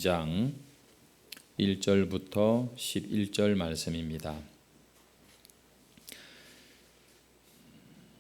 장 1절부터 11절 말씀입니다.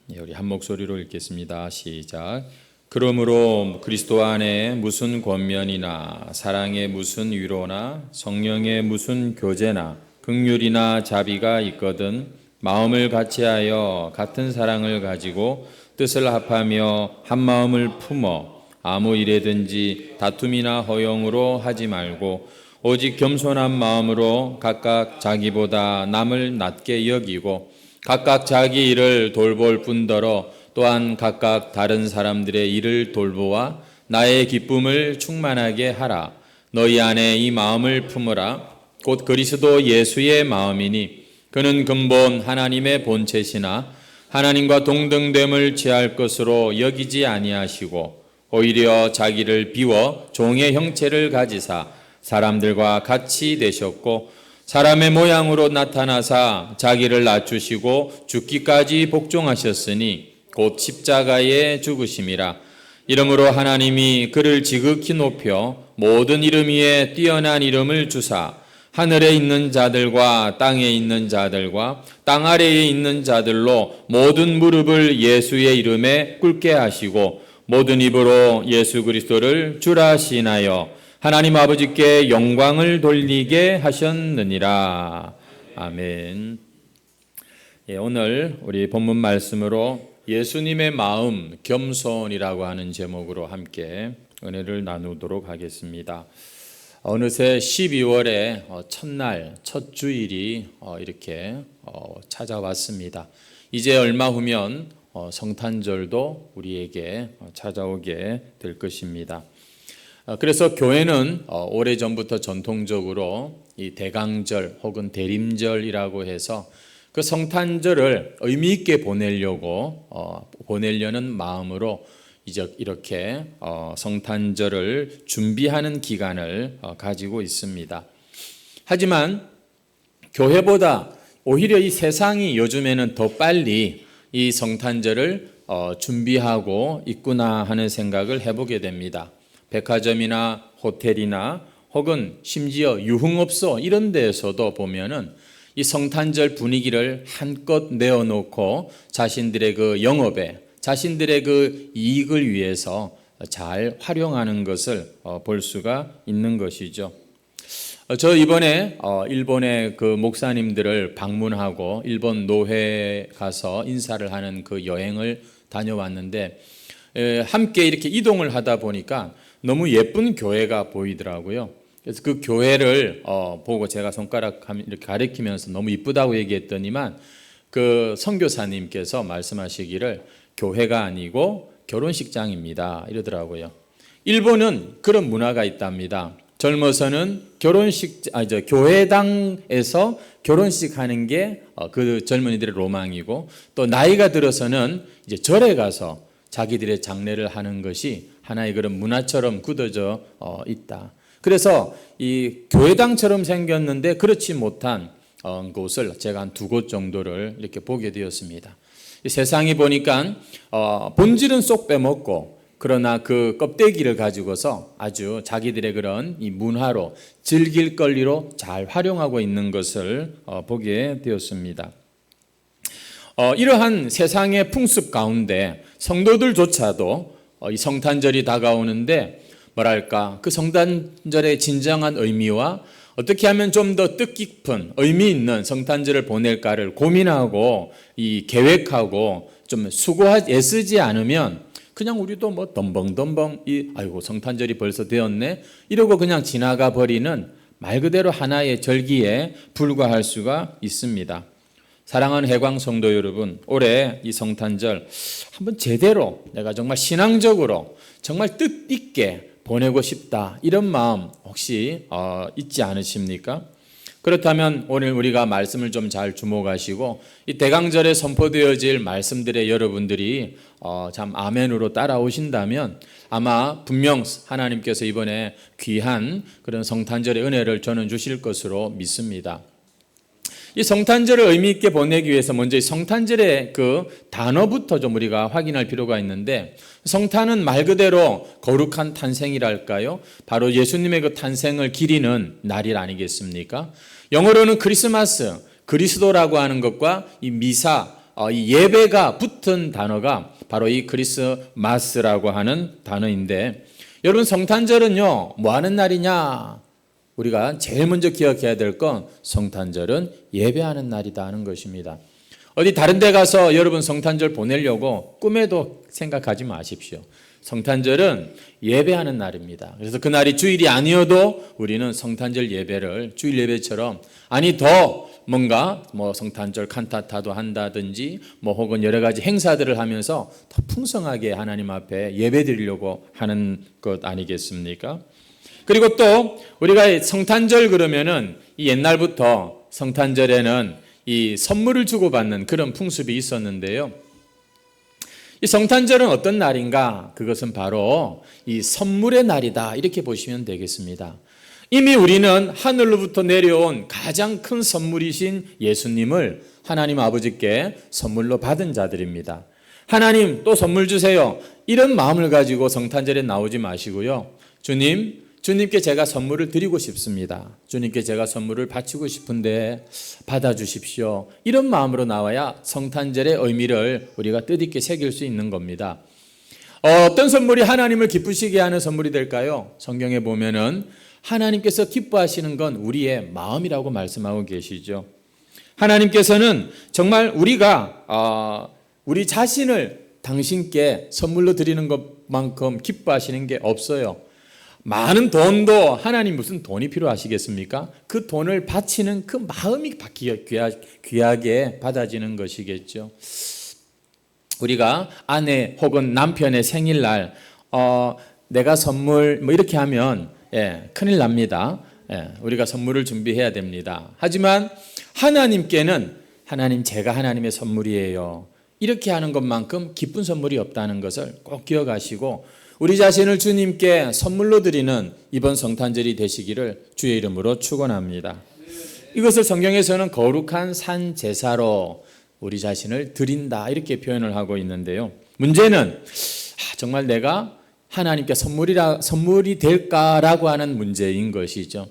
우리 한 목소리로 읽겠습니다. 시작. 그러므로 그리스도 안에 무슨 권면이나 사랑의 무슨 위로나 성령의 무슨 교제나 긍휼이나 자비가 있거든 마음을 같이하여 같은 사랑을 가지고 뜻을 합하며 한 마음을 품어 아무 일에든지 다툼이나 허용으로 하지 말고 오직 겸손한 마음으로 각각 자기보다 남을 낮게 여기고 각각 자기 일을 돌볼 뿐더러 또한 각각 다른 사람들의 일을 돌보아 나의 기쁨을 충만하게 하라. 너희 안에 이 마음을 품으라. 곧 그리스도 예수의 마음이니 그는 근본 하나님의 본체시나 하나님과 동등됨을 취할 것으로 여기지 아니하시고 오히려 자기를 비워 종의 형체를 가지사 사람들과 같이 되셨고 사람의 모양으로 나타나사 자기를 낮추시고 죽기까지 복종하셨으니 곧 십자가에 죽으심이라. 이러므로 하나님이 그를 지극히 높여 모든 이름 위에 뛰어난 이름을 주사 하늘에 있는 자들과 땅에 있는 자들과 땅 아래에 있는 자들로 모든 무릎을 예수의 이름에 꿇게 하시고 모든 입으로 예수 그리스도를 주라 시인하여 하나님 아버지께 영광을 돌리게 하셨느니라. 아멘. 오늘 우리 본문 말씀으로 예수님의 마음 겸손이라고 하는 제목으로 함께 은혜를 나누도록 하겠습니다. 어느새 12월의 첫날, 첫 주일이 이렇게 찾아왔습니다. 이제 얼마 후면 성탄절도 우리에게 찾아오게 될 것입니다. 그래서 교회는 오래전부터 전통적으로 이 대강절 혹은 대림절이라고 해서 그 성탄절을 의미 있게 보내려는 마음으로 이제 이렇게 성탄절을 준비하는 기간을 가지고 있습니다. 하지만 교회보다 오히려 이 세상이 요즘에는 더 빨리 이 성탄절을 준비하고 있구나 하는 생각을 해보게 됩니다. 백화점이나 호텔이나 혹은 심지어 유흥업소 이런 데에서도 보면은 이 성탄절 분위기를 한껏 내어놓고 자신들의 그 영업에 자신들의 그 이익을 위해서 잘 활용하는 것을 볼 수가 있는 것이죠. 저 이번에 일본의 그 목사님들을 방문하고 일본 노회에 가서 인사를 하는 그 여행을 다녀왔는데 함께 이렇게 이동을 하다 보니까 너무 예쁜 교회가 보이더라고요. 그래서 그 교회를 보고 제가 손가락 이렇게 가리키면서 너무 이쁘다고 얘기했더니만 그 선교사님께서 말씀하시기를 교회가 아니고 결혼식장입니다 이러더라고요. 일본은 그런 문화가 있답니다. 젊어서는 교회당에서 결혼식 하는 게 그 젊은이들의 로망이고 또 나이가 들어서는 이제 절에 가서 자기들의 장례를 하는 것이 하나의 그런 문화처럼 굳어져 있다. 그래서 이 교회당처럼 생겼는데 그렇지 못한 곳을 제가 한 2곳 정도를 이렇게 보게 되었습니다. 세상이 보니까 본질은 쏙 빼먹고 그러나 그 껍데기를 가지고서 아주 자기들의 그런 이 문화로 즐길 권리로 잘 활용하고 있는 것을 보게 되었습니다. 이러한 세상의 풍습 가운데 성도들조차도 이 성탄절이 다가오는데 뭐랄까 그 성탄절의 진정한 의미와 어떻게 하면 좀 더 뜻깊은 의미 있는 성탄절을 보낼까를 고민하고 이 계획하고 좀 애쓰지 않으면 그냥 우리도 뭐 덤벙덤벙 아이고 성탄절이 벌써 되었네 이러고 그냥 지나가 버리는 말 그대로 하나의 절기에 불과할 수가 있습니다. 사랑하는 해광 성도 여러분, 올해 이 성탄절 한번 제대로 내가 정말 신앙적으로 정말 뜻있게 보내고 싶다 이런 마음 혹시 있지 않으십니까? 그렇다면 오늘 우리가 말씀을 좀 잘 주목하시고 이 대강절에 선포되어질 말씀들의 여러분들이 참 아멘으로 따라오신다면 아마 분명 하나님께서 이번에 귀한 그런 성탄절의 은혜를 저는 주실 것으로 믿습니다. 이 성탄절을 의미 있게 보내기 위해서 먼저 이 성탄절의 그 단어부터 좀 우리가 확인할 필요가 있는데, 성탄은 말 그대로 거룩한 탄생이랄까요? 바로 예수님의 그 탄생을 기리는 날이 아니겠습니까? 영어로는 크리스마스, 그리스도라고 하는 것과 이 미사, 이 예배가 붙은 단어가 바로 이 크리스마스라고 하는 단어인데, 여러분 성탄절은요 뭐 하는 날이냐? 우리가 제일 먼저 기억해야 될 건 성탄절은 예배하는 날이다 하는 것입니다. 어디 다른 데 가서 여러분 성탄절 보내려고 꿈에도 생각하지 마십시오. 성탄절은 예배하는 날입니다. 그래서 그날이 주일이 아니어도 우리는 성탄절 예배를 주일 예배처럼, 아니 더 뭔가 뭐 성탄절 칸타타도 한다든지 뭐 혹은 여러 가지 행사들을 하면서 더 풍성하게 하나님 앞에 예배 드리려고 하는 것 아니겠습니까? 그리고 또 우리가 성탄절 그러면은 이 옛날부터 성탄절에는 이 선물을 주고받는 그런 풍습이 있었는데요. 이 성탄절은 어떤 날인가? 그것은 바로 이 선물의 날이다 이렇게 보시면 되겠습니다. 이미 우리는 하늘로부터 내려온 가장 큰 선물이신 예수님을 하나님 아버지께 선물로 받은 자들입니다. 하나님 또 선물 주세요. 이런 마음을 가지고 성탄절에 나오지 마시고요. 주님께 제가 선물을 드리고 싶습니다. 주님께 제가 선물을 바치고 싶은데 받아주십시오. 이런 마음으로 나와야 성탄절의 의미를 우리가 뜻있게 새길 수 있는 겁니다. 어떤 선물이 하나님을 기쁘시게 하는 선물이 될까요? 성경에 보면은 하나님께서 기뻐하시는 건 우리의 마음이라고 말씀하고 계시죠. 하나님께서는 정말 우리가 우리 자신을 당신께 선물로 드리는 것만큼 기뻐하시는 게 없어요. 많은 돈도 하나님 무슨 돈이 필요하시겠습니까? 그 돈을 바치는 그 마음이 귀하게 받아지는 것이겠죠. 우리가 아내 혹은 남편의 생일날 내가 선물 뭐 이렇게 하면 큰일 납니다. 우리가 선물을 준비해야 됩니다. 하지만 하나님께는 하나님 제가 하나님의 선물이에요. 이렇게 하는 것만큼 기쁜 선물이 없다는 것을 꼭 기억하시고 우리 자신을 주님께 선물로 드리는 이번 성탄절이 되시기를 주의 이름으로 축원합니다. 이것을 성경에서는 거룩한 산 제사로 우리 자신을 드린다 이렇게 표현을 하고 있는데요. 문제는 정말 내가 하나님께 선물이 될까라고 하는 문제인 것이죠.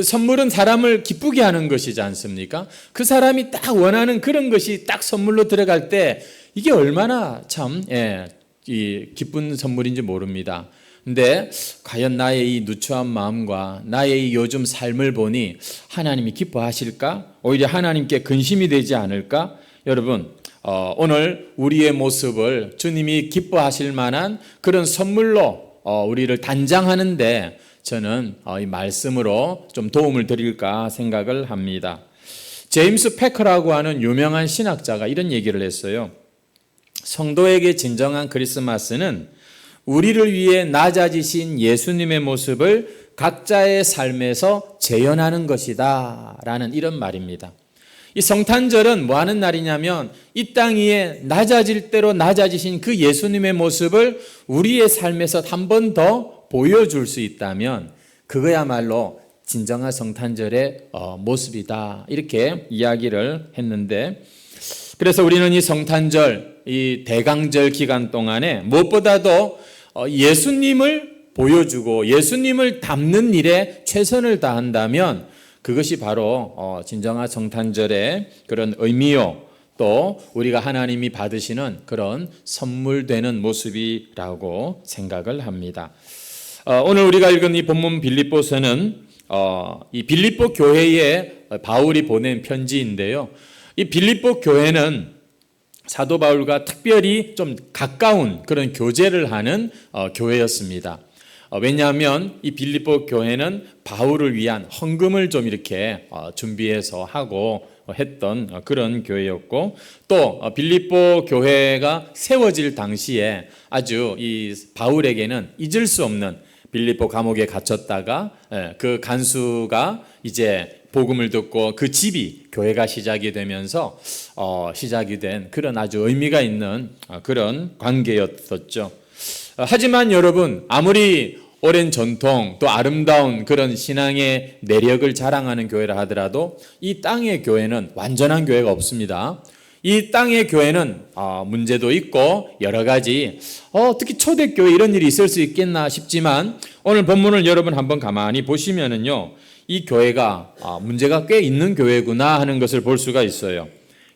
선물은 사람을 기쁘게 하는 것이지 않습니까? 그 사람이 딱 원하는 그런 것이 딱 선물로 들어갈 때 이게 얼마나 참 이 기쁜 선물인지 모릅니다. 근데 과연 나의 이 누추한 마음과 나의 이 요즘 삶을 보니 하나님이 기뻐하실까? 오히려 하나님께 근심이 되지 않을까? 여러분 오늘 우리의 모습을 주님이 기뻐하실 만한 그런 선물로 우리를 단장하는데 저는 이 말씀으로 좀 도움을 드릴까 생각을 합니다. 제임스 패커라고 하는 유명한 신학자가 이런 얘기를 했어요. 성도에게 진정한 크리스마스는 우리를 위해 낮아지신 예수님의 모습을 각자의 삶에서 재현하는 것이다 라는 이런 말입니다. 이 성탄절은 뭐 하는 날이냐면 이 땅 위에 낮아질 대로 낮아지신 그 예수님의 모습을 우리의 삶에서 한 번 더 보여줄 수 있다면 그거야말로 진정한 성탄절의 모습이다 이렇게 이야기를 했는데, 그래서 우리는 이 성탄절, 이 대강절 기간 동안에 무엇보다도 예수님을 보여주고 예수님을 담는 일에 최선을 다한다면 그것이 바로 진정한 성탄절의 그런 의미요, 또 우리가 하나님이 받으시는 그런 선물되는 모습이라고 생각을 합니다. 오늘 우리가 읽은 이 본문 빌립보서는 이 빌립보 교회에 바울이 보낸 편지인데요. 이 빌립보 교회는 사도 바울과 특별히 좀 가까운 그런 교제를 하는 교회였습니다. 왜냐하면 이 빌립보 교회는 바울을 위한 헌금을 좀 이렇게 준비해서 하고 했던 그런 교회였고, 또 빌립보 교회가 세워질 당시에 아주 이 바울에게는 잊을 수 없는, 빌립보 감옥에 갇혔다가 그 간수가 이제 복음을 듣고 그 집이 교회가 시작이 되면서 시작이 된 그런 아주 의미가 있는 그런 관계였었죠. 하지만 여러분, 아무리 오랜 전통 또 아름다운 그런 신앙의 내력을 자랑하는 교회라 하더라도 이 땅의 교회는 완전한 교회가 없습니다. 이 땅의 교회는 문제도 있고 여러 가지 특히 초대교회 이런 일이 있을 수 있겠나 싶지만 오늘 본문을 여러분 한번 가만히 보시면은요, 이 교회가 문제가 꽤 있는 교회구나 하는 것을 볼 수가 있어요.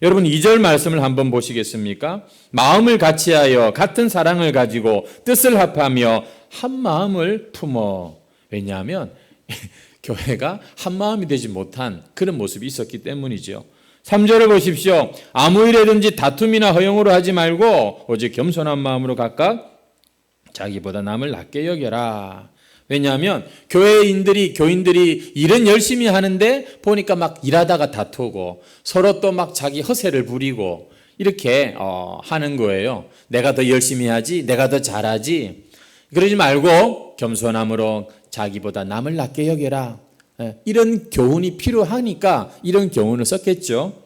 여러분 2절 말씀을 한번 보시겠습니까? 마음을 같이하여 같은 사랑을 가지고 뜻을 합하며 한 마음을 품어. 왜냐하면 교회가 한 마음이 되지 못한 그런 모습이 있었기 때문이죠. 3절을 보십시오. 아무 일에든지 다툼이나 허용으로 하지 말고 오직 겸손한 마음으로 각각 자기보다 남을 낮게 여겨라. 왜냐하면 교인들이 일은 열심히 하는데 보니까 막 일하다가 다투고 서로 또 막 자기 허세를 부리고 이렇게 하는 거예요. 내가 더 열심히 하지, 내가 더 잘하지. 그러지 말고 겸손함으로 자기보다 남을 낮게 여겨라. 이런 교훈이 필요하니까 이런 교훈을 썼겠죠.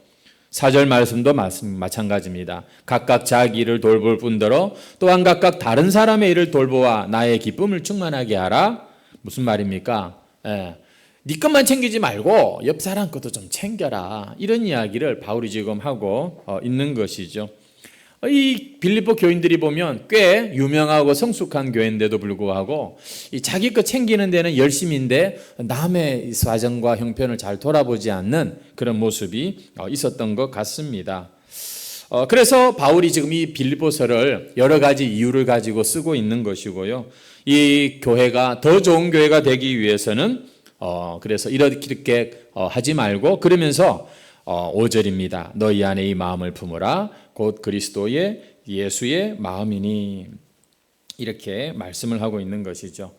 4절 말씀도 마찬가지입니다. 각각 자기 일을 돌볼 뿐더러 또한 각각 다른 사람의 일을 돌보아 나의 기쁨을 충만하게 하라. 무슨 말입니까? 네 것만 챙기지 말고 옆 사람 것도 좀 챙겨라. 이런 이야기를 바울이 지금 하고 있는 것이죠. 이 빌립보 교인들이 보면 꽤 유명하고 성숙한 교회인데도 불구하고 이 자기 것 챙기는 데는 열심인데 남의 사정과 형편을 잘 돌아보지 않는 그런 모습이 있었던 것 같습니다. 그래서 바울이 지금 이 빌립보서를 여러 가지 이유를 가지고 쓰고 있는 것이고요. 이 교회가 더 좋은 교회가 되기 위해서는 그래서 이렇게 하지 말고 그러면서 5절입니다. 너희 안에 이 마음을 품으라. 곧 그리스도의 예수의 마음이니. 이렇게 말씀을 하고 있는 것이죠.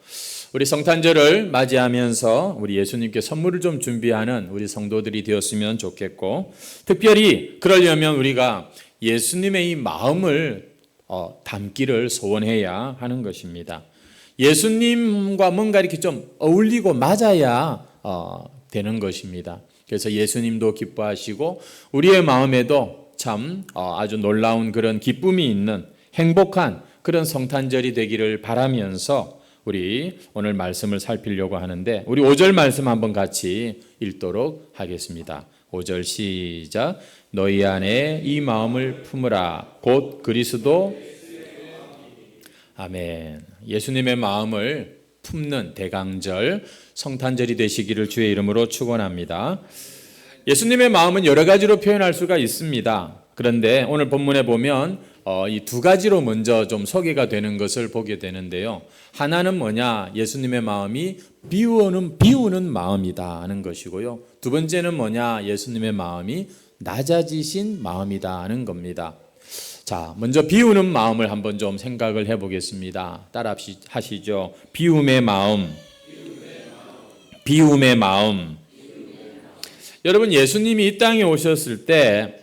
우리 성탄절을 맞이하면서 우리 예수님께 선물을 좀 준비하는 우리 성도들이 되었으면 좋겠고, 특별히 그러려면 우리가 예수님의 이 마음을 담기를 소원해야 하는 것입니다. 예수님과 뭔가 이렇게 좀 어울리고 맞아야 되는 것입니다. 그래서 예수님도 기뻐하시고 우리의 마음에도 참 아주 놀라운 그런 기쁨이 있는 행복한 그런 성탄절이 되기를 바라면서 우리 오늘 말씀을 살피려고 하는데, 우리 5절 말씀 한번 같이 읽도록 하겠습니다. 5절 시작. 너희 안에 이 마음을 품으라. 곧 그리스도. 아멘. 예수님의 마음을 품는 대강절 성탄절이 되시기를 주의 이름으로 축원합니다. 예수님의 마음은 여러 가지로 표현할 수가 있습니다. 그런데 오늘 본문에 보면 이 두 가지로 먼저 좀 소개가 되는 것을 보게 되는데요. 하나는 뭐냐? 예수님의 마음이 비우는 마음이다 하는 것이고요. 두 번째는 뭐냐? 예수님의 마음이 낮아지신 마음이다 하는 겁니다. 자, 먼저 비우는 마음을 한번 좀 생각을 해보겠습니다. 따라 하시죠. 비움의 마음. 비움의 마음. 여러분, 예수님이 이 땅에 오셨을 때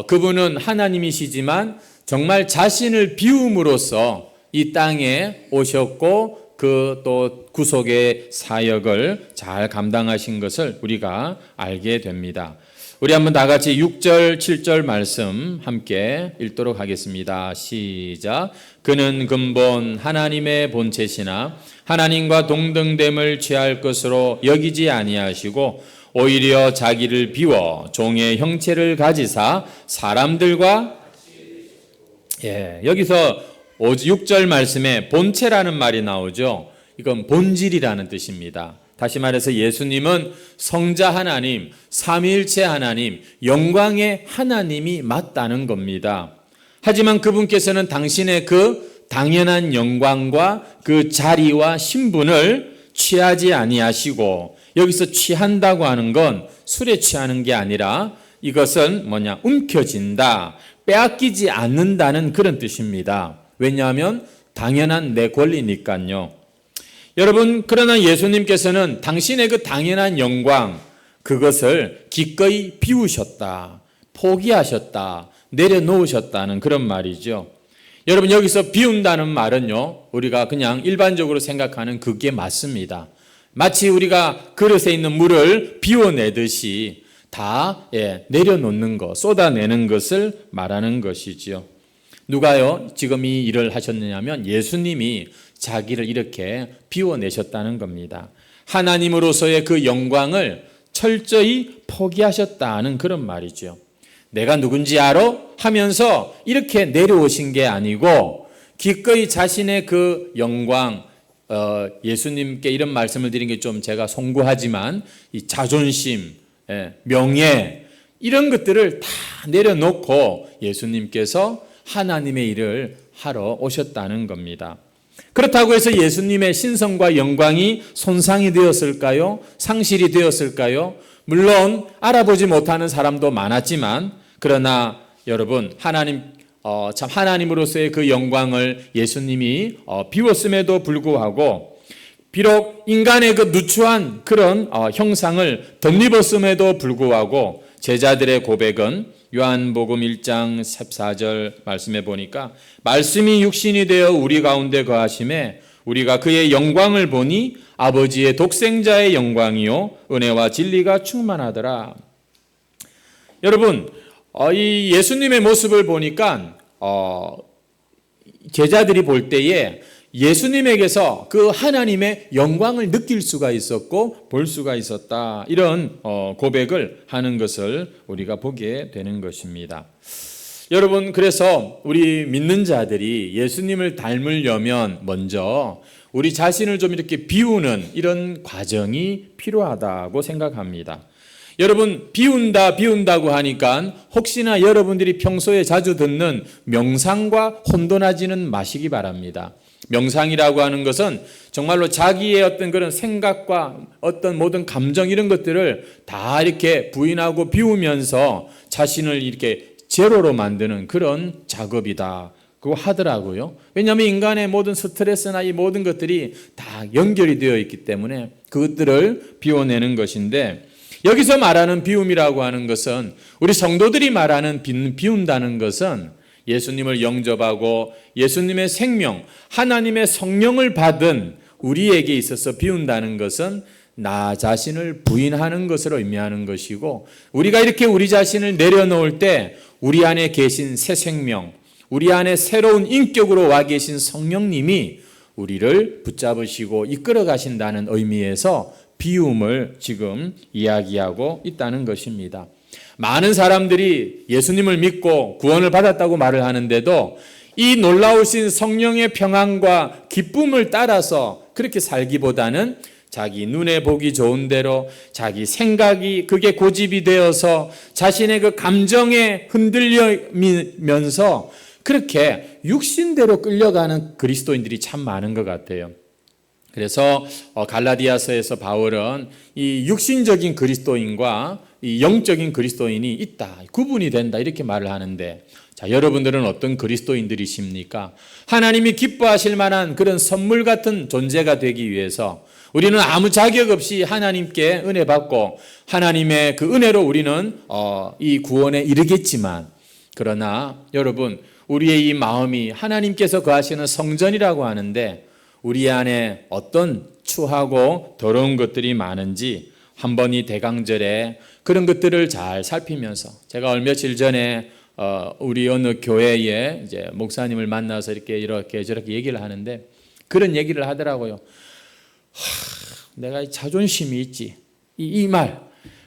그분은 하나님이시지만 정말 자신을 비움으로써 이 땅에 오셨고 그 또 구속의 사역을 잘 감당하신 것을 우리가 알게 됩니다. 우리 한번 다 같이 6절, 7절 말씀 함께 읽도록 하겠습니다. 시작. 그는 근본 하나님의 본체시나 하나님과 동등됨을 취할 것으로 여기지 아니하시고 오히려 자기를 비워 종의 형체를 가지사 사람들과 여기서 6절 말씀에 본체라는 말이 나오죠. 이건 본질이라는 뜻입니다. 다시 말해서 예수님은 성자 하나님, 삼위일체 하나님, 영광의 하나님이 맞다는 겁니다. 하지만 그분께서는 당신의 그 당연한 영광과 그 자리와 신분을 취하지 아니하시고, 여기서 취한다고 하는 건 술에 취하는 게 아니라 이것은 뭐냐? 움켜진다, 빼앗기지 않는다는 그런 뜻입니다. 왜냐하면 당연한 내 권리니까요. 여러분, 그러나 예수님께서는 당신의 그 당연한 영광, 그것을 기꺼이 비우셨다, 포기하셨다, 내려놓으셨다는 그런 말이죠. 여러분, 여기서 비운다는 말은요, 우리가 그냥 일반적으로 생각하는 그게 맞습니다. 마치 우리가 그릇에 있는 물을 비워내듯이 다 내려놓는 것, 쏟아내는 것을 말하는 것이지요. 누가요 지금 이 일을 하셨느냐면 예수님이 자기를 이렇게 비워내셨다는 겁니다. 하나님으로서의 그 영광을 철저히 포기하셨다는 그런 말이죠. 내가 누군지 알아? 하면서 이렇게 내려오신 게 아니고 기꺼이 자신의 그 영광, 예수님께 이런 말씀을 드린 게 좀 제가 송구하지만 이 자존심, 명예 이런 것들을 다 내려놓고 예수님께서 하나님의 일을 하러 오셨다는 겁니다. 그렇다고 해서 예수님의 신성과 영광이 손상이 되었을까요? 상실이 되었을까요? 물론 알아보지 못하는 사람도 많았지만 그러나 여러분 참 하나님으로서의 그 영광을 예수님이 비웠음에도 불구하고 비록 인간의 그 누추한 그런 형상을 덧입었음에도 불구하고 제자들의 고백은 요한복음 1장 14절 말씀에 보니까 말씀이 육신이 되어 우리 가운데 거하심에 우리가 그의 영광을 보니 아버지의 독생자의 영광이요 은혜와 진리가 충만하더라. 여러분 이 예수님의 모습을 보니까 제자들이 볼 때에 예수님에게서 그 하나님의 영광을 느낄 수가 있었고 볼 수가 있었다. 이런 고백을 하는 것을 우리가 보게 되는 것입니다. 여러분 그래서 우리 믿는 자들이 예수님을 닮으려면 먼저 우리 자신을 좀 이렇게 비우는 이런 과정이 필요하다고 생각합니다. 여러분 비운다고 하니까 혹시나 여러분들이 평소에 자주 듣는 명상과 혼돈하지는 마시기 바랍니다. 명상이라고 하는 것은 정말로 자기의 어떤 그런 생각과 어떤 모든 감정 이런 것들을 다 이렇게 부인하고 비우면서 자신을 이렇게 제로로 만드는 그런 작업이다. 그거 하더라고요. 왜냐하면 인간의 모든 스트레스나 이 모든 것들이 다 연결이 되어 있기 때문에 그것들을 비워내는 것인데 여기서 말하는 비움이라고 하는 것은 우리 성도들이 말하는 비운다는 것은 예수님을 영접하고 예수님의 생명, 하나님의 성령을 받은 우리에게 있어서 비운다는 것은 나 자신을 부인하는 것을 의미하는 것이고 우리가 이렇게 우리 자신을 내려놓을 때 우리 안에 계신 새 생명, 우리 안에 새로운 인격으로 와 계신 성령님이 우리를 붙잡으시고 이끌어 가신다는 의미에서 비움을 지금 이야기하고 있다는 것입니다. 많은 사람들이 예수님을 믿고 구원을 받았다고 말을 하는데도 이 놀라우신 성령의 평안과 기쁨을 따라서 그렇게 살기보다는 자기 눈에 보기 좋은 대로 자기 생각이 그게 고집이 되어서 자신의 그 감정에 흔들리면서 그렇게 육신대로 끌려가는 그리스도인들이 참 많은 것 같아요. 그래서 갈라디아서에서 바울은 이 육신적인 그리스도인과 이 영적인 그리스도인이 있다, 구분이 된다 이렇게 말을 하는데 자, 여러분들은 어떤 그리스도인들이십니까? 하나님이 기뻐하실 만한 그런 선물 같은 존재가 되기 위해서 우리는 아무 자격 없이 하나님께 은혜 받고 하나님의 그 은혜로 우리는 이 구원에 이르겠지만 그러나 여러분 우리의 이 마음이 하나님께서 거하시는 성전이라고 하는데 우리 안에 어떤 추하고 더러운 것들이 많은지 한번 이 대강절에 그런 것들을 잘 살피면서 제가 얼마 며칠 전에 우리 어느 교회에 이제 목사님을 만나서 이렇게 저렇게 얘기를 하는데 그런 얘기를 하더라고요. 내가 자존심이 있지. 이 말.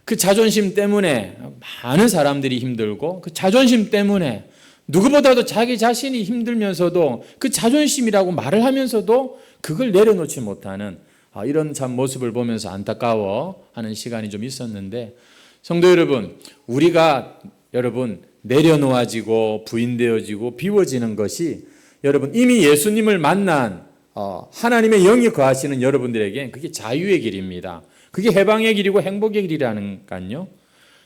그 자존심 때문에 많은 사람들이 힘들고 그 자존심 때문에 누구보다도 자기 자신이 힘들면서도 그 자존심이라고 말을 하면서도 그걸 내려놓지 못하는 이런 참 모습을 보면서 안타까워하는 시간이 좀 있었는데 성도 여러분, 우리가 여러분 내려놓아지고 부인되어지고 비워지는 것이 여러분 이미 예수님을 만난 하나님의 영이 거하시는 여러분들에게 그게 자유의 길입니다. 그게 해방의 길이고 행복의 길이라니까요.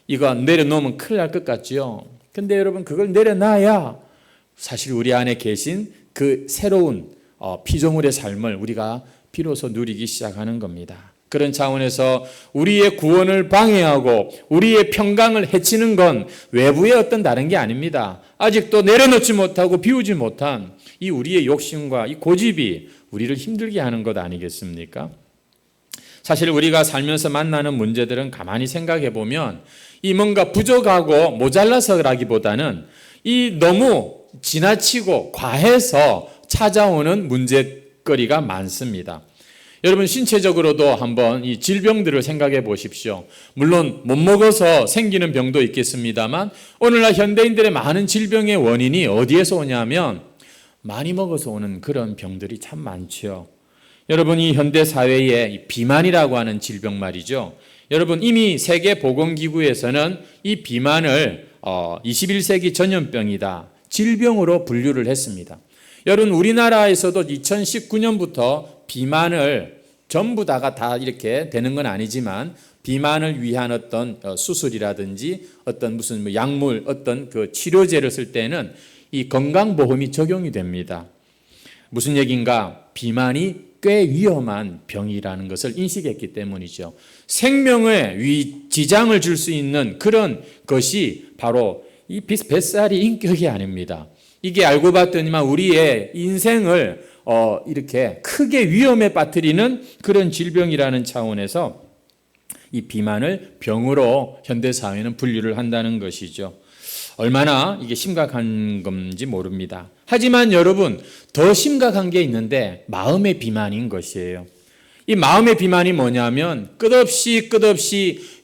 이거 내려놓으면 큰일 날 것 같죠. 근데 여러분 그걸 내려놔야 사실 우리 안에 계신 그 새로운 피조물의 삶을 우리가 비로소 누리기 시작하는 겁니다. 그런 차원에서 우리의 구원을 방해하고 우리의 평강을 해치는 건 외부의 어떤 다른 게 아닙니다. 아직도 내려놓지 못하고 비우지 못한 이 우리의 욕심과 이 고집이 우리를 힘들게 하는 것 아니겠습니까? 사실 우리가 살면서 만나는 문제들은 가만히 생각해 보면 이 뭔가 부족하고 모자라서라기보다는 이 너무 지나치고 과해서 찾아오는 문제거리가 많습니다. 여러분 신체적으로도 한번 이 질병들을 생각해 보십시오. 물론 못 먹어서 생기는 병도 있겠습니다만 오늘날 현대인들의 많은 질병의 원인이 어디에서 오냐면 많이 먹어서 오는 그런 병들이 참 많죠. 여러분 이 현대 사회에 비만이라고 하는 질병 말이죠. 여러분 이미 세계보건기구에서는 이 비만을 21세기 전염병이다, 질병으로 분류를 했습니다. 여러분 우리나라에서도 2019년부터 비만을 전부 다가 다 이렇게 되는 건 아니지만 비만을 위한 어떤 수술이라든지 어떤 무슨 뭐 약물 어떤 그 치료제를 쓸 때는 이 건강보험이 적용이 됩니다. 무슨 얘기인가? 비만이 꽤 위험한 병이라는 것을 인식했기 때문이죠. 생명에 지장을 줄 수 있는 그런 것이 바로 이 뱃살이 인격이 아닙니다. 이게 알고 봤더니만 우리의 인생을 이렇게 크게 위험에 빠뜨리는 그런 질병이라는 차원에서 이 비만을 병으로 현대사회는 분류를 한다는 것이죠. 얼마나 이게 심각한 건지 모릅니다. 하지만 여러분 더 심각한 게 있는데 마음의 비만인 것이에요. 이 마음의 비만이 뭐냐면 끝없이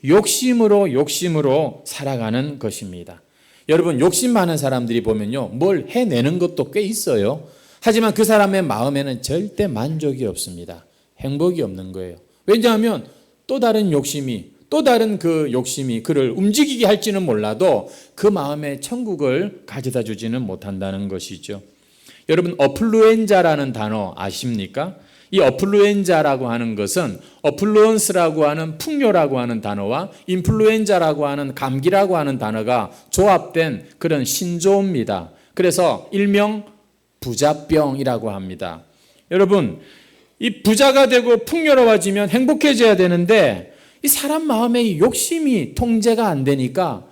욕심으로 살아가는 것입니다. 여러분 욕심 많은 사람들이 보면요 뭘 해내는 것도 꽤 있어요. 하지만 그 사람의 마음에는 절대 만족이 없습니다. 행복이 없는 거예요. 왜냐하면 또 다른 그 욕심이 그를 움직이게 할지는 몰라도 그 마음에 천국을 가져다 주지는 못한다는 것이죠. 여러분 어플루엔자라는 단어 아십니까? 이 어플루엔자라고 하는 것은 어플루언스라고 하는 풍요라고 하는 단어와 인플루엔자라고 하는 감기라고 하는 단어가 조합된 그런 신조어입니다. 그래서 일명 부자병이라고 합니다. 여러분 이 부자가 되고 풍요로워지면 행복해져야 되는데 이 사람 마음의 욕심이 통제가 안 되니까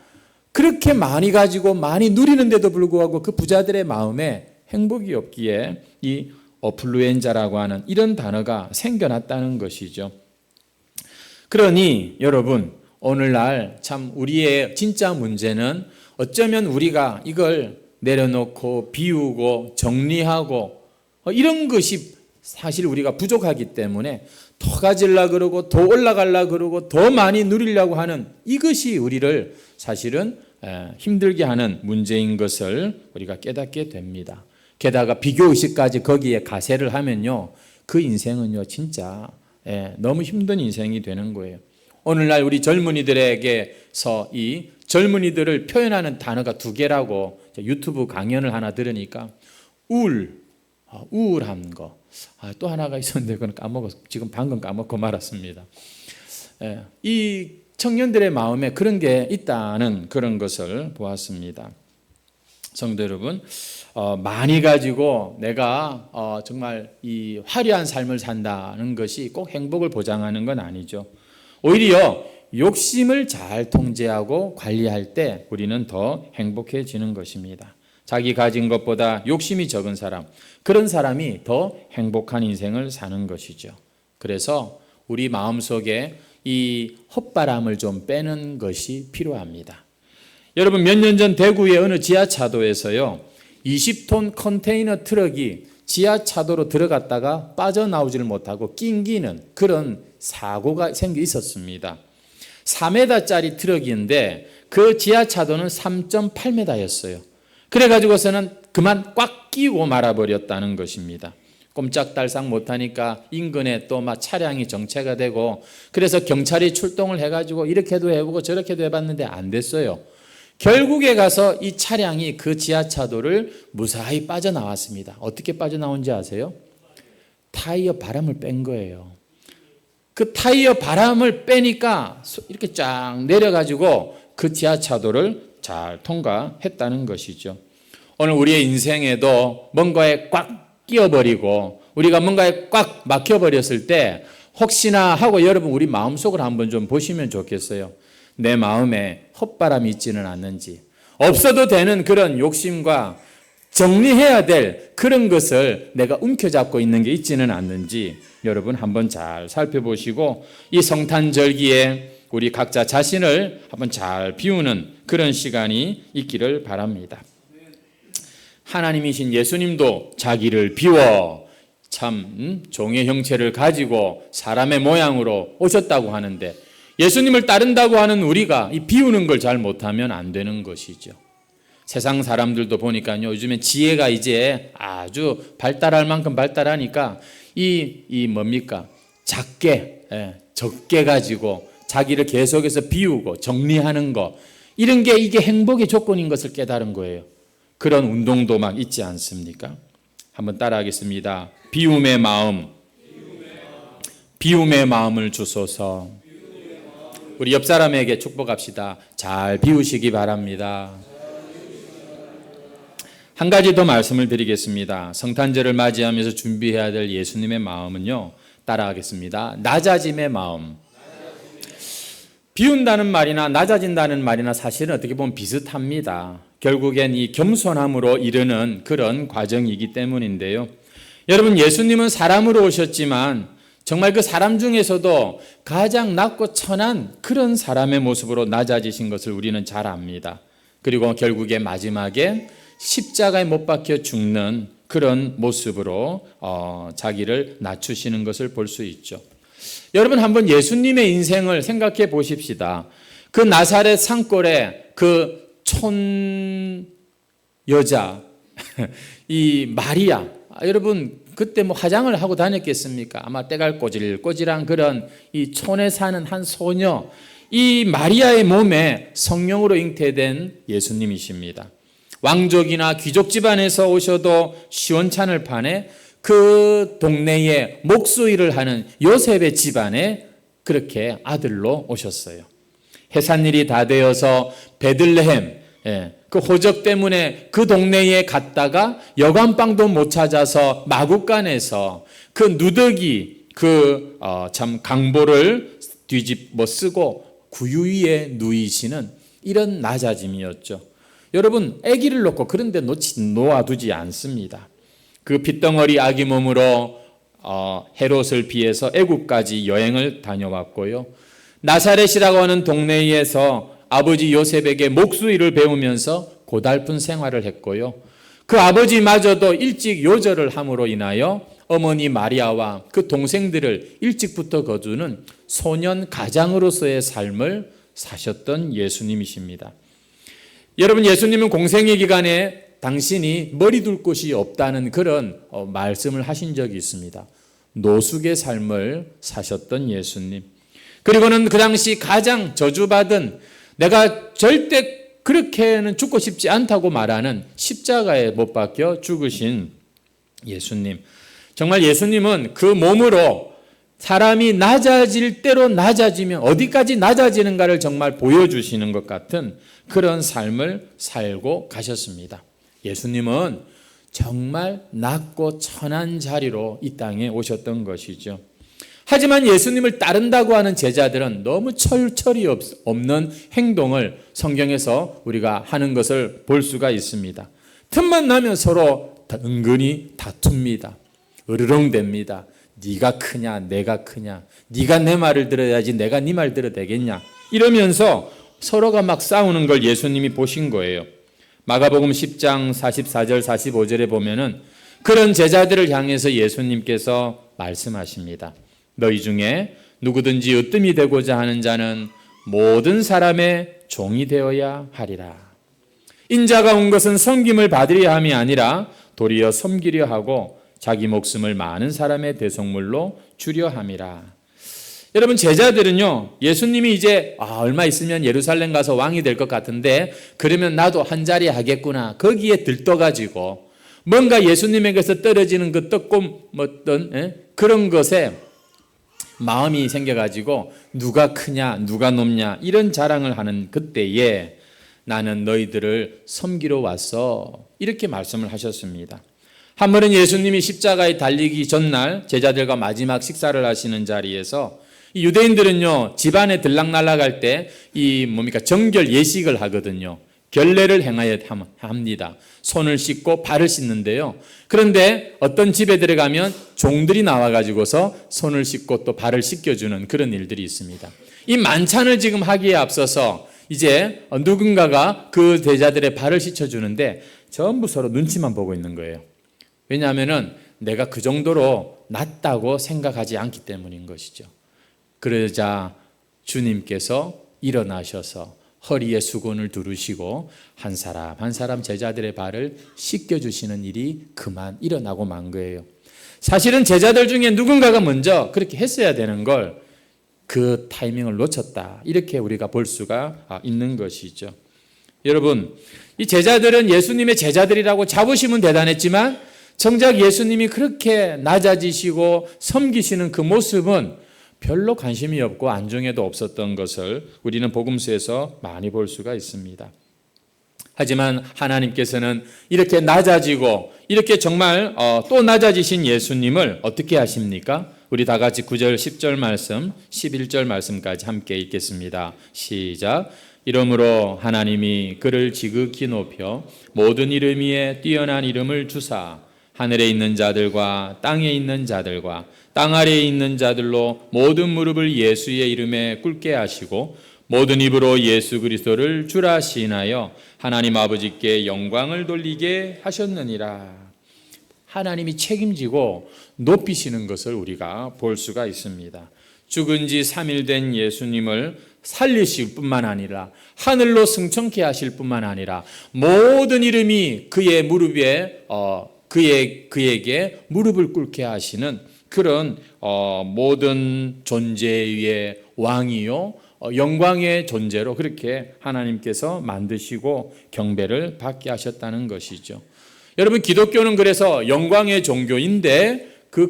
그렇게 많이 가지고 많이 누리는데도 불구하고 그 부자들의 마음에 행복이 없기에 이 어플루엔자라고 하는 이런 단어가 생겨났다는 것이죠. 그러니 여러분 오늘날 참 우리의 진짜 문제는 어쩌면 우리가 이걸 내려놓고 비우고 정리하고 이런 것이 사실 우리가 부족하기 때문에 더 가지려고 그러고 더 올라가려고 그러고 더 많이 누리려고 하는 이것이 우리를 사실은 힘들게 하는 문제인 것을 우리가 깨닫게 됩니다. 게다가 비교의식까지 거기에 가세를 하면요 그 인생은요 진짜 너무 힘든 인생이 되는 거예요. 오늘날 우리 젊은이들에게서 이 젊은이들을 표현하는 단어가 두 개라고 유튜브 강연을 하나 들으니까 우울한 거. 또 하나가 있었는데 그건 지금 방금 까먹고 말았습니다. 이 청년들의 마음에 그런 게 있다는 그런 것을 보았습니다. 성도 여러분, 많이 가지고 내가 정말 이 화려한 삶을 산다는 것이 꼭 행복을 보장하는 건 아니죠. 오히려 욕심을 잘 통제하고 관리할 때 우리는 더 행복해지는 것입니다. 자기 가진 것보다 욕심이 적은 사람, 그런 사람이 더 행복한 인생을 사는 것이죠. 그래서 우리 마음속에 이 헛바람을 좀 빼는 것이 필요합니다. 여러분 몇 년 전 대구의 어느 지하차도에서요 20톤 컨테이너 트럭이 지하차도로 들어갔다가 빠져나오지를 못하고 낑기는 그런 사고가 생겨 있었습니다. 4m짜리 트럭인데 그 지하차도는 3.8m였어요. 그래가지고서는 그만 꽉 끼고 말아버렸다는 것입니다. 꼼짝달싹 못하니까 인근에 또 막 차량이 정체가 되고 그래서 경찰이 출동을 해가지고 이렇게도 해보고 저렇게도 해봤는데 안 됐어요. 결국에 가서 이 차량이 그 지하차도를 무사히 빠져나왔습니다. 어떻게 빠져나온지 아세요? 타이어 바람을 뺀 거예요. 그 타이어 바람을 빼니까 이렇게 쫙 내려가지고 그 지하차도를 잘 통과했다는 것이죠. 오늘 우리의 인생에도 뭔가에 꽉 끼어버리고 우리가 뭔가에 꽉 막혀버렸을 때 혹시나 하고 여러분 우리 마음속을 한번 좀 보시면 좋겠어요. 내 마음에 헛바람이 있지는 않는지, 없어도 되는 그런 욕심과 정리해야 될 그런 것을 내가 움켜잡고 있는 게 있지는 않는지 여러분 한번 잘 살펴보시고 이 성탄절기에 우리 각자 자신을 한번 잘 비우는 그런 시간이 있기를 바랍니다. 하나님이신 예수님도 자기를 비워 참 종의 형체를 가지고 사람의 모양으로 오셨다고 하는데, 예수님을 따른다고 하는 우리가 이 비우는 걸 잘 못하면 안 되는 것이죠. 세상 사람들도 보니까요, 요즘에 지혜가 이제 아주 발달할 만큼 발달하니까 이 뭡니까? 작게, 적게 가지고 자기를 계속해서 비우고 정리하는 거, 이런 게 이게 행복의 조건인 것을 깨달은 거예요. 그런 운동도 막 있지 않습니까? 한번 따라하겠습니다. 비움의 마음, 비움의 마음을 주소서. 우리 옆 사람에게 축복합시다. 잘 비우시기 바랍니다. 한 가지 더 말씀을 드리겠습니다. 성탄절을 맞이하면서 준비해야 될 예수님의 마음은요, 따라하겠습니다. 낮아짐의 마음. 비운다는 말이나 낮아진다는 말이나 사실은 어떻게 보면 비슷합니다. 결국엔 이 겸손함으로 이르는 그런 과정이기 때문인데요. 여러분, 예수님은 사람으로 오셨지만 정말 그 사람 중에서도 가장 낮고 천한 그런 사람의 모습으로 낮아지신 것을 우리는 잘 압니다. 그리고 결국에 마지막에 십자가에 못 박혀 죽는 그런 모습으로 자기를 낮추시는 것을 볼 수 있죠. 여러분, 한번 예수님의 인생을 생각해 보십시다. 그 나사렛 산골에 그 촌 여자 이 마리아, 여러분 그때 뭐 화장을 하고 다녔겠습니까? 아마 때갈 꼬질꼬질한 그런 이 촌에 사는 한 소녀, 이 마리아의 몸에 성령으로 잉태된 예수님이십니다. 왕족이나 귀족 집안에서 오셔도 시원찮을 판에 그 동네에 목수일을 하는 요셉의 집안에 그렇게 아들로 오셨어요. 해산일이 다 되어서 베들레헴, 그 호적 때문에 그 동네에 갔다가 여간빵도 못 찾아서 마구간에서 그 누더기 참 강보를 뒤집어 쓰고 구유 위에 누이시는 이런 낮아짐이었죠. 여러분, 아기를 놓고 그런 데 놓아두지 않습니다. 그 핏덩어리 아기 몸으로 헤롯을 피해서 애국까지 여행을 다녀왔고요. 나사렛이라고 하는 동네에서 아버지 요셉에게 목수일을 배우면서 고달픈 생활을 했고요. 그 아버지마저도 일찍 요절을 함으로 인하여 어머니 마리아와 그 동생들을 일찍부터 거두는 소년 가장으로서의 삶을 사셨던 예수님이십니다. 여러분, 예수님은 공생의 기간에 당신이 머리 둘 곳이 없다는 그런 말씀을 하신 적이 있습니다. 노숙의 삶을 사셨던 예수님. 그리고는 그 당시 가장 저주받은, 내가 절대 그렇게는 죽고 싶지 않다고 말하는 십자가에 못 박혀 죽으신 예수님. 정말 예수님은 그 몸으로 사람이 낮아질 대로 낮아지면 어디까지 낮아지는가를 정말 보여주시는 것 같은 그런 삶을 살고 가셨습니다. 예수님은 정말 낮고 천한 자리로 이 땅에 오셨던 것이죠. 하지만 예수님을 따른다고 하는 제자들은 너무 철철이 없는 행동을 성경에서 우리가 하는 것을 볼 수가 있습니다. 틈만 나면 서로 은근히 다툽니다. 으르렁댑니다. 네가 크냐 내가 크냐, 네가 내 말을 들어야지 내가 네 말 들어도 되겠냐, 이러면서 서로가 막 싸우는 걸 예수님이 보신 거예요. 마가복음 10장 44절 45절에 보면은 그런 제자들을 향해서 예수님께서 말씀하십니다. 너희 중에 누구든지 으뜸이 되고자 하는 자는 모든 사람의 종이 되어야 하리라. 인자가 온 것은 섬김을 받으려 함이 아니라 도리어 섬기려 하고 자기 목숨을 많은 사람의 대속물로 주려 함이라. 여러분, 제자들은요, 예수님이 이제 얼마 있으면 예루살렘 가서 왕이 될 것 같은데 그러면 나도 한 자리 하겠구나, 거기에 들떠가지고 뭔가 예수님에게서 떨어지는 그 떡고 그런 것에 마음이 생겨가지고 누가 크냐 누가 높냐 이런 자랑을 하는 그때에 나는 너희들을 섬기러 왔어, 이렇게 말씀을 하셨습니다. 한 번은 예수님이 십자가에 달리기 전날 제자들과 마지막 식사를 하시는 자리에서 이 유대인들은요, 집안에 들락날락할 때 정결 예식을 하거든요. 결례를 행하여 합니다. 손을 씻고 발을 씻는데요. 그런데 어떤 집에 들어가면 종들이 나와가지고서 손을 씻고 또 발을 씻겨주는 그런 일들이 있습니다. 이 만찬을 지금 하기에 앞서서 이제 누군가가 그 제자들의 발을 씻어주는데 전부 서로 눈치만 보고 있는 거예요. 왜냐하면 내가 그 정도로 낮다고 생각하지 않기 때문인 것이죠. 그러자 주님께서 일어나셔서 허리에 수건을 두르시고 한 사람 한 사람 제자들의 발을 씻겨주시는 일이 그만 일어나고 만 거예요. 사실은 제자들 중에 누군가가 먼저 그렇게 했어야 되는 걸 그 타이밍을 놓쳤다, 이렇게 우리가 볼 수가 있는 것이죠. 여러분, 이 제자들은 예수님의 제자들이라고 자부심은 대단했지만 정작 예수님이 그렇게 낮아지시고 섬기시는 그 모습은 별로 관심이 없고 안중에도 없었던 것을 우리는 복음서에서 많이 볼 수가 있습니다. 하지만 하나님께서는 이렇게 낮아지고 이렇게 정말 또 낮아지신 예수님을 어떻게 하십니까? 우리 다 같이 9절 10절 말씀 11절 말씀까지 함께 읽겠습니다. 시작. 이러므로 하나님이 그를 지극히 높여 모든 이름 위에 뛰어난 이름을 주사 하늘에 있는 자들과 땅에 있는 자들과 땅 아래에 있는 자들로 모든 무릎을 예수의 이름에 꿇게 하시고 모든 입으로 예수 그리스도를 주라 시인하여 하나님 아버지께 영광을 돌리게 하셨느니라. 하나님이 책임지고 높이시는 것을 우리가 볼 수가 있습니다. 죽은 지 3일 된 예수님을 살리실 뿐만 아니라 하늘로 승천케 하실 뿐만 아니라 모든 이름이 그의 무릎에 그에게 무릎을 꿇게 하시는 그런 모든 존재의 왕이요 영광의 존재로 그렇게 하나님께서 만드시고 경배를 받게 하셨다는 것이죠. 여러분, 기독교는 그래서 영광의 종교인데 그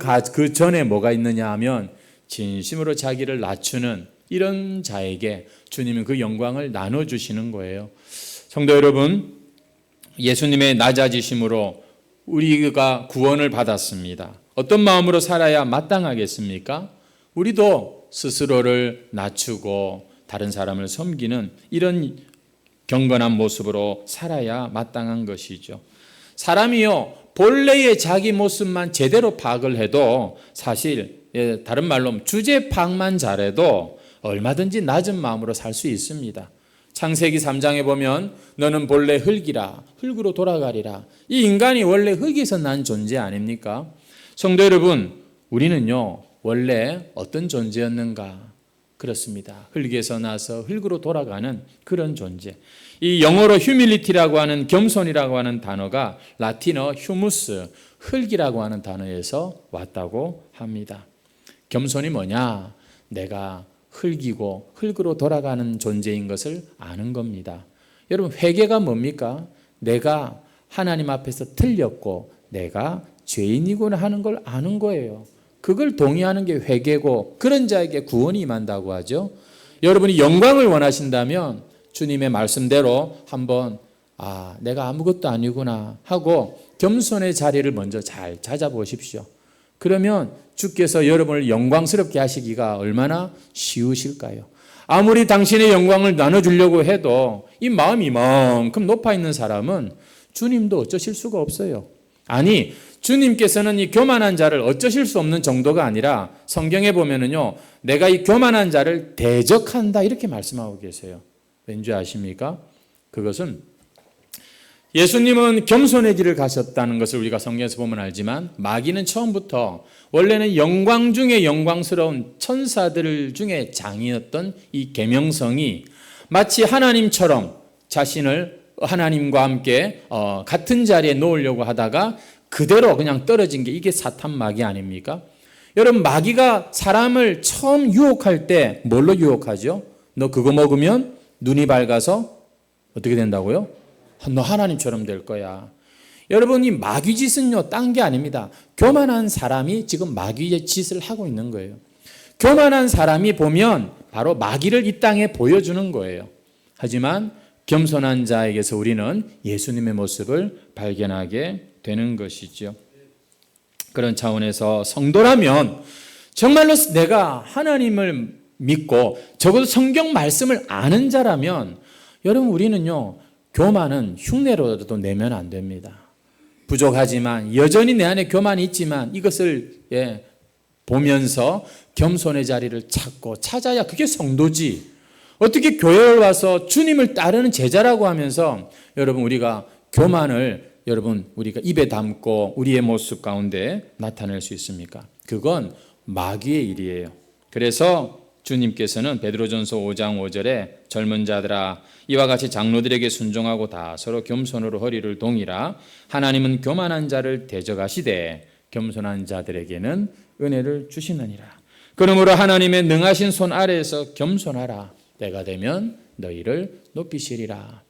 전에 뭐가 있느냐 하면 진심으로 자기를 낮추는 이런 자에게 주님은 그 영광을 나눠주시는 거예요. 성도 여러분, 예수님의 낮아지심으로 우리가 구원을 받았습니다. 어떤 마음으로 살아야 마땅하겠습니까? 우리도 스스로를 낮추고 다른 사람을 섬기는 이런 경건한 모습으로 살아야 마땅한 것이죠. 사람이요, 본래의 자기 모습만 제대로 파악을 해도 사실 다른 말로 주제 파악만 잘해도 얼마든지 낮은 마음으로 살 수 있습니다. 창세기 3장에 보면 너는 본래 흙이라 흙으로 돌아가리라. 이 인간이 원래 흙에서 난 존재 아닙니까? 성도 여러분, 우리는요 원래 어떤 존재였는가? 그렇습니다. 흙에서 나서 흙으로 돌아가는 그런 존재. 이 영어로 humility라고 하는 겸손이라고 하는 단어가 라틴어 humus, 흙이라고 하는 단어에서 왔다고 합니다. 겸손이 뭐냐? 내가 흙이고 흙으로 돌아가는 존재인 것을 아는 겁니다. 여러분, 회개가 뭡니까? 내가 하나님 앞에서 틀렸고 내가 죄인이구나 하는 걸 아는 거예요. 그걸 동의하는 게 회개고 그런 자에게 구원이 임한다고 하죠. 여러분이 영광을 원하신다면 주님의 말씀대로 한번 내가 아무것도 아니구나 하고 겸손의 자리를 먼저 잘 찾아보십시오. 그러면 주께서 여러분을 영광스럽게 하시기가 얼마나 쉬우실까요? 아무리 당신의 영광을 나눠주려고 해도 이 마음이 이만큼 높아 있는 사람은 주님도 어쩌실 수가 없어요. 아니, 주님께서는 이 교만한 자를 어쩌실 수 없는 정도가 아니라 성경에 보면은요, 내가 이 교만한 자를 대적한다 이렇게 말씀하고 계세요. 왠지 아십니까? 그것은 예수님은 겸손의 길을 가셨다는 것을 우리가 성경에서 보면 알지만 마귀는 처음부터 원래는 영광 중에 영광스러운 천사들 중에 장이었던 이 계명성이 마치 하나님처럼 자신을 하나님과 함께 같은 자리에 놓으려고 하다가 그대로 그냥 떨어진 게 이게 사탄 마귀 아닙니까? 여러분, 마귀가 사람을 처음 유혹할 때 뭘로 유혹하죠? 너 그거 먹으면 눈이 밝아서 어떻게 된다고요? 너 하나님처럼 될 거야. 여러분, 이 마귀 짓은요, 딴 게 아닙니다. 교만한 사람이 지금 마귀의 짓을 하고 있는 거예요. 교만한 사람이 보면 바로 마귀를 이 땅에 보여주는 거예요. 하지만 겸손한 자에게서 우리는 예수님의 모습을 발견하게 되는 것이죠. 그런 차원에서 성도라면 정말로 내가 하나님을 믿고 적어도 성경 말씀을 아는 자라면 여러분, 우리는요 교만은 흉내로라도 내면 안 됩니다. 부족하지만 여전히 내 안에 교만이 있지만 이것을 보면서 겸손의 자리를 찾아야 그게 성도지. 어떻게 교회에 와서 주님을 따르는 제자라고 하면서 여러분, 우리가 교만을 여러분 우리가 입에 담고 우리의 모습 가운데 나타낼 수 있습니까? 그건 마귀의 일이에요. 그래서 주님께서는 베드로전서 5장 5절에 젊은 자들아 이와 같이 장로들에게 순종하고 다 서로 겸손으로 허리를 동이라 하나님은 교만한 자를 대적하시되 겸손한 자들에게는 은혜를 주시느니라. 그러므로 하나님의 능하신 손 아래에서 겸손하라. 때가 되면 너희를 높이시리라.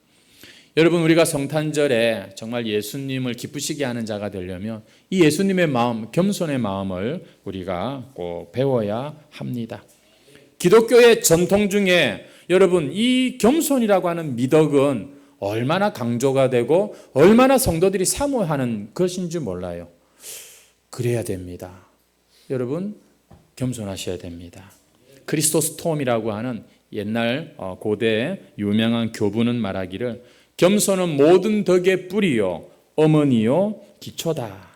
여러분 우리가 성탄절에 정말 예수님을 기쁘시게 하는 자가 되려면 이 예수님의 마음, 겸손의 마음을 우리가 꼭 배워야 합니다. 기독교의 전통 중에 여러분 이 겸손이라고 하는 미덕은 얼마나 강조가 되고 얼마나 성도들이 사모하는 것인지 몰라요. 그래야 됩니다. 여러분 겸손하셔야 됩니다. 크리스토스톰이라고 하는 옛날 고대 유명한 교부는 말하기를 겸손은 모든 덕의 뿌리요 어머니요 기초다.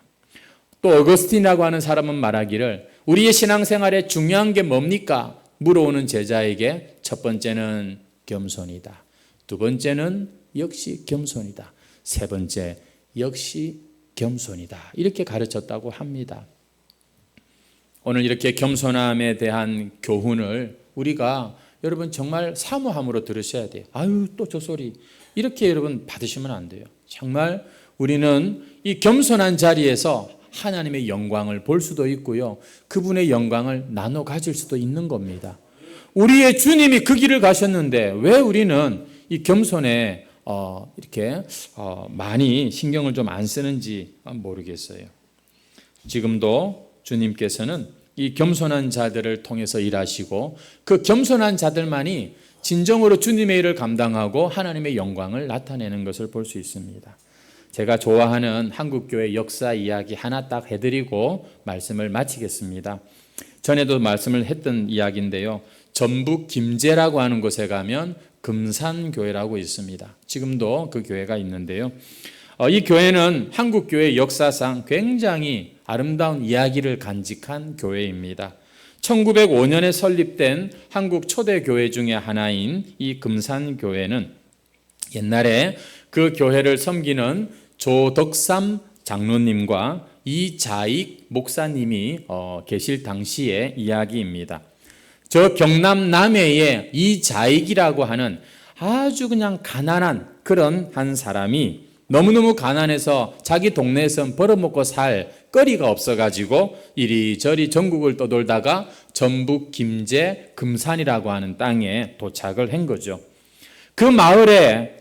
또 어거스틴이라고 하는 사람은 말하기를 우리의 신앙생활에 중요한 게 뭡니까? 물어오는 제자에게 첫 번째는 겸손이다. 두 번째는 역시 겸손이다. 세 번째 역시 겸손이다. 이렇게 가르쳤다고 합니다. 오늘 이렇게 겸손함에 대한 교훈을 우리가 여러분 정말 사모함으로 들으셔야 돼요. 아유 또 저 소리 이렇게 여러분 받으시면 안 돼요. 정말 우리는 이 겸손한 자리에서 하나님의 영광을 볼 수도 있고요. 그분의 영광을 나눠 가질 수도 있는 겁니다. 우리의 주님이 그 길을 가셨는데 왜 우리는 이 겸손에 이렇게 많이 신경을 좀 안 쓰는지 모르겠어요. 지금도 주님께서는 이 겸손한 자들을 통해서 일하시고 그 겸손한 자들만이 진정으로 주님의 일을 감당하고 하나님의 영광을 나타내는 것을 볼 수 있습니다. 제가 좋아하는 한국교회 역사 이야기 하나 딱 해드리고 말씀을 마치겠습니다. 전에도 말씀을 했던 이야기인데요. 전북 김제라고 하는 곳에 가면 금산교회라고 있습니다. 지금도 그 교회가 있는데요. 이 교회는 한국교회 역사상 굉장히 아름다운 이야기를 간직한 교회입니다. 1905년에 설립된 한국 초대 교회 중에 하나인 이 금산교회는 옛날에 그 교회를 섬기는 조덕삼 장로님과 이자익 목사님이 계실 당시의 이야기입니다. 저 경남 남해의 이자익이라고 하는 아주 그냥 가난한 그런 한 사람이 너무너무 가난해서 자기 동네에선 벌어먹고 살 거리가 없어가지고 이리저리 전국을 떠돌다가 전북 김제 금산이라고 하는 땅에 도착을 한 거죠. 그 마을에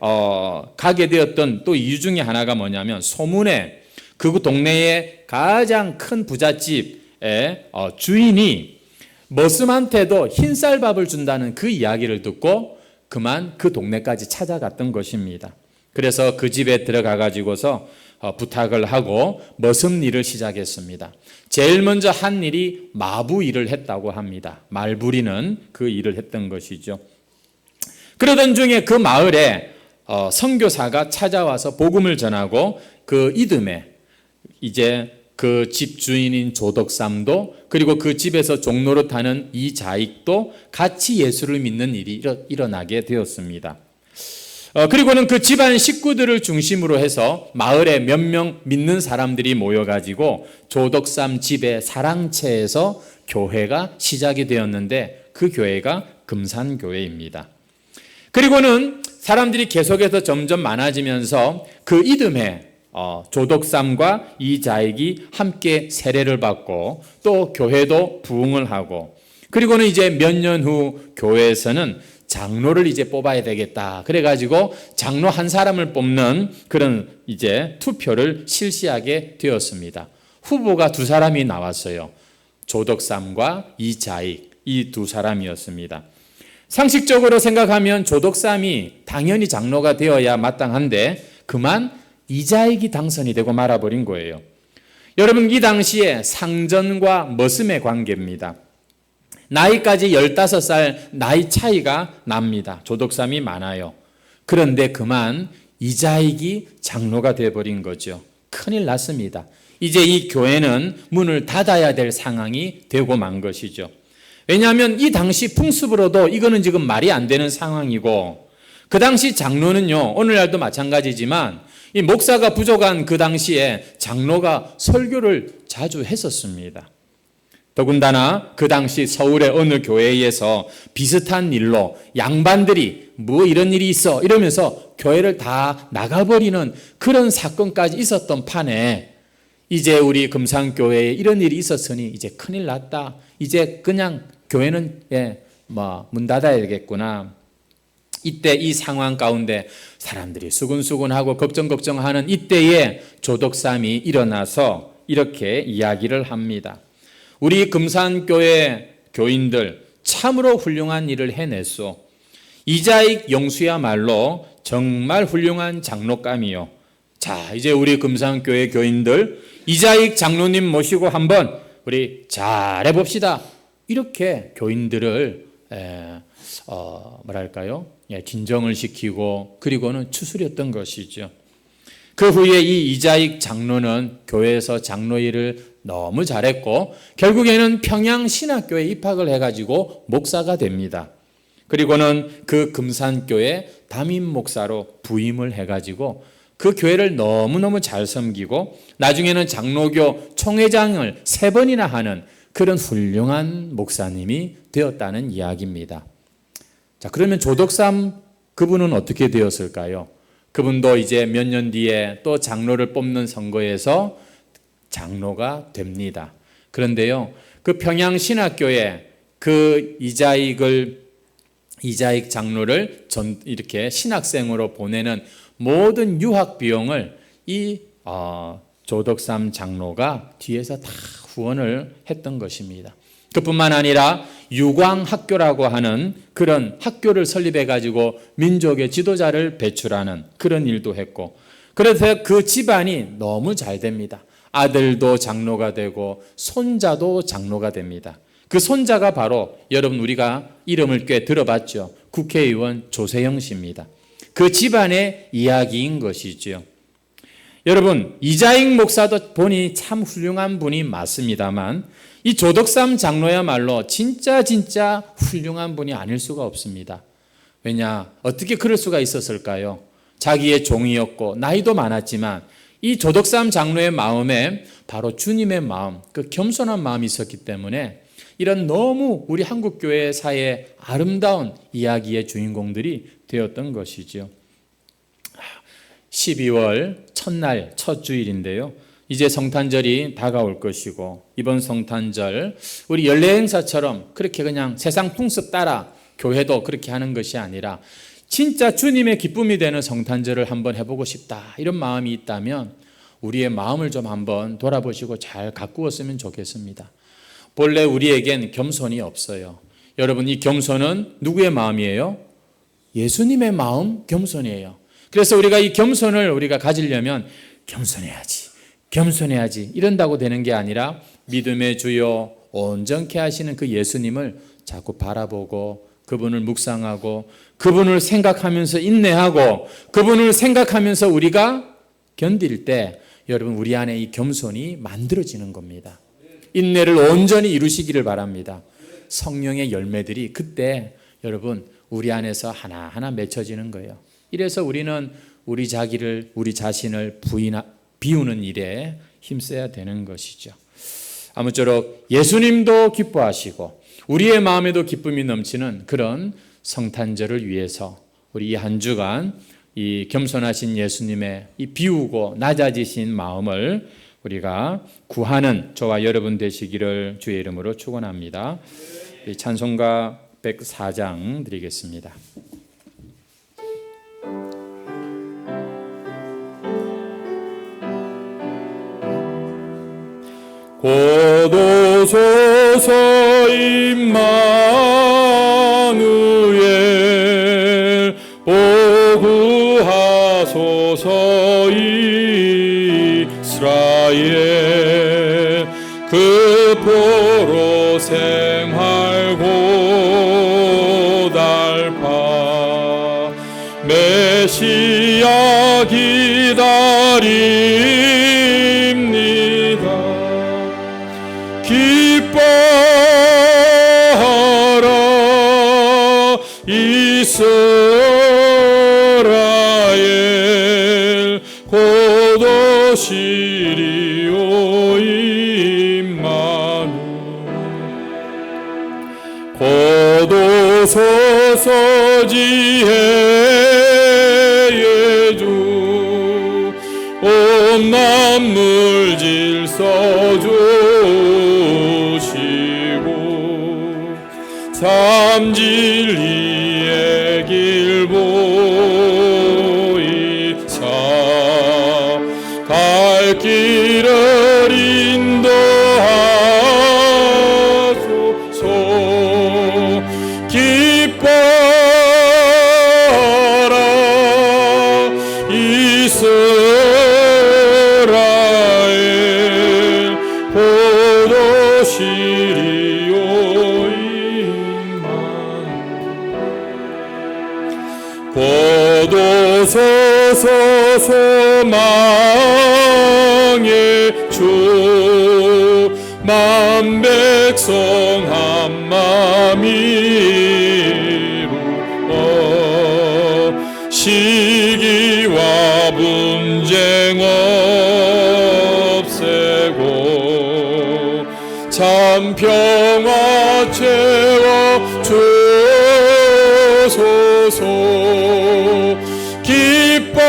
가게 되었던 또 이유 중에 하나가 뭐냐면 소문에 그 동네의 가장 큰 부잣집의 주인이 머슴한테도 흰쌀밥을 준다는 그 이야기를 듣고 그만 그 동네까지 찾아갔던 것입니다. 그래서 그 집에 들어가 가지고서 부탁을 하고 머슴 일을 시작했습니다. 제일 먼저 한 일이 마부 일을 했다고 합니다. 말 부리는 그 일을 했던 것이죠. 그러던 중에 그 마을에 선교사가 찾아와서 복음을 전하고 그 이듬해 이제 그 집 주인인 조덕삼도 그리고 그 집에서 종로로 타는 이자익도 같이 예수를 믿는 일이 일어나게 되었습니다. 그리고는 그 집안 식구들을 중심으로 해서 마을에 몇 명 믿는 사람들이 모여가지고 조덕삼 집의 사랑채에서 교회가 시작이 되었는데 그 교회가 금산교회입니다. 그리고는 사람들이 계속해서 점점 많아지면서 그 이듬해 조덕삼과 이자익이 함께 세례를 받고 또 교회도 부흥을 하고 그리고는 이제 몇 년 후 교회에서는 장로를 이제 뽑아야 되겠다. 그래가지고 장로 한 사람을 뽑는 그런 이제 투표를 실시하게 되었습니다. 후보가 두 사람이 나왔어요. 조덕삼과 이자익 이 두 사람이었습니다. 상식적으로 생각하면 조덕삼이 당연히 장로가 되어야 마땅한데 그만 이자익이 당선이 되고 말아버린 거예요. 여러분 이 당시에 상전과 머슴의 관계입니다. 나이까지 15살 나이 차이가 납니다. 조덕삼이 많아요. 그런데 그만 이자익이 장로가 되어버린 거죠. 큰일 났습니다. 이제 이 교회는 문을 닫아야 될 상황이 되고 만 것이죠. 왜냐하면 이 당시 풍습으로도 이거는 지금 말이 안 되는 상황이고 그 당시 장로는요 오늘날도 마찬가지지만 이 목사가 부족한 그 당시에 장로가 설교를 자주 했었습니다. 더군다나 그 당시 서울의 어느 교회에서 비슷한 일로 양반들이 뭐 이런 일이 있어 이러면서 교회를 다 나가버리는 그런 사건까지 있었던 판에 이제 우리 금산교회에 이런 일이 있었으니 이제 큰일 났다. 이제 그냥 교회는 문 닫아야겠구나. 이때 이 상황 가운데 사람들이 수근수근하고 걱정하는 이때에 조덕삼이 일어나서 이렇게 이야기를 합니다. 우리 금산교회 교인들 참으로 훌륭한 일을 해냈소. 이자익 영수야말로 정말 훌륭한 장로감이요. 자, 이제 우리 금산교회 교인들 이자익 장로님 모시고 한번 우리 잘해봅시다. 이렇게 교인들을 진정을 시키고 그리고는 추스렸던 것이죠. 그 후에 이 이자익 장로는 교회에서 장로 일을 너무 잘했고 결국에는 평양신학교에 입학을 해가지고 목사가 됩니다. 그리고는 그 금산교회 담임 목사로 부임을 해가지고 그 교회를 너무너무 잘 섬기고 나중에는 장로교 총회장을 3번이나 하는 그런 훌륭한 목사님이 되었다는 이야기입니다. 자, 그러면 조덕삼 그분은 어떻게 되었을까요? 그분도 이제 몇 년 뒤에 또 장로를 뽑는 선거에서 장로가 됩니다. 그런데요, 그 평양신학교에 그 이자익 장로를 이렇게 신학생으로 보내는 모든 유학 비용을 이 조덕삼 장로가 뒤에서 다 후원을 했던 것입니다. 그뿐만 아니라 유광학교라고 하는 그런 학교를 설립해 가지고 민족의 지도자를 배출하는 그런 일도 했고, 그래서 그 집안이 너무 잘 됩니다. 아들도 장로가 되고 손자도 장로가 됩니다. 그 손자가 바로 여러분 우리가 이름을 꽤 들어봤죠. 국회의원 조세영 씨입니다. 그 집안의 이야기인 것이죠. 여러분, 이자익 목사도 보니 참 훌륭한 분이 맞습니다만 이 조덕삼 장로야말로 진짜 훌륭한 분이 아닐 수가 없습니다. 왜냐? 어떻게 그럴 수가 있었을까요? 자기의 종이었고 나이도 많았지만 이 조덕삼 장로의 마음에 바로 주님의 마음, 그 겸손한 마음이 있었기 때문에 이런 너무 우리 한국교회 사이의 아름다운 이야기의 주인공들이 되었던 것이죠. 12월 첫날, 첫 주일인데요. 이제 성탄절이 다가올 것이고 이번 성탄절 우리 연례 행사처럼 그렇게 그냥 세상 풍습 따라 교회도 그렇게 하는 것이 아니라 진짜 주님의 기쁨이 되는 성탄절을 한번 해보고 싶다 이런 마음이 있다면 우리의 마음을 좀 한번 돌아보시고 잘 가꾸었으면 좋겠습니다. 본래 우리에겐 겸손이 없어요. 여러분, 이 겸손은 누구의 마음이에요? 예수님의 마음 겸손이에요. 그래서 우리가 이 겸손을 우리가 가지려면 겸손해야지 이런다고 되는 게 아니라 믿음의 주요 온전케 하시는 그 예수님을 자꾸 바라보고 그분을 묵상하고 그분을 생각하면서 인내하고 그분을 생각하면서 우리가 견딜 때 여러분 우리 안에 이 겸손이 만들어지는 겁니다. 인내를 온전히 이루시기를 바랍니다. 성령의 열매들이 그때 여러분 우리 안에서 하나하나 맺혀지는 거예요. 이래서 우리는 우리 자신을 비우는 일에 힘써야 되는 것이죠. 아무쪼록 예수님도 기뻐하시고 우리의 마음에도 기쁨이 넘치는 그런 성탄절을 위해서 우리 이 한 주간 이 겸손하신 예수님의 이 비우고 낮아지신 마음을 우리가 구하는 저와 여러분 되시기를 주의 이름으로 축원합니다. 찬송가 104장 드리겠습니다. 고도소서 임마누엘 보구하소서 이스라엘 그 포로 생활 고달파 메시아 기다립니다. 기뻐하라 이스라엘 지혜의 주 온 만물 질서 주시고 참 진리의 길 보이사 갈 길을 인도하소서. 기뻐라 이스라엘 포도시리오 고도소서 소망의 주 만백성 한마음 이루어 시기와 분쟁 없애고 참 평화 채워 주소서. 기뻐라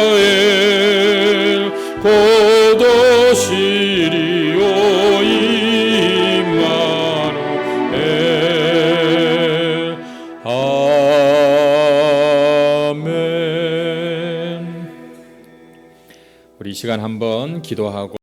이스라엘 고도시리오 임마누엘. 아멘. 우리 이 시간 한번 기도하고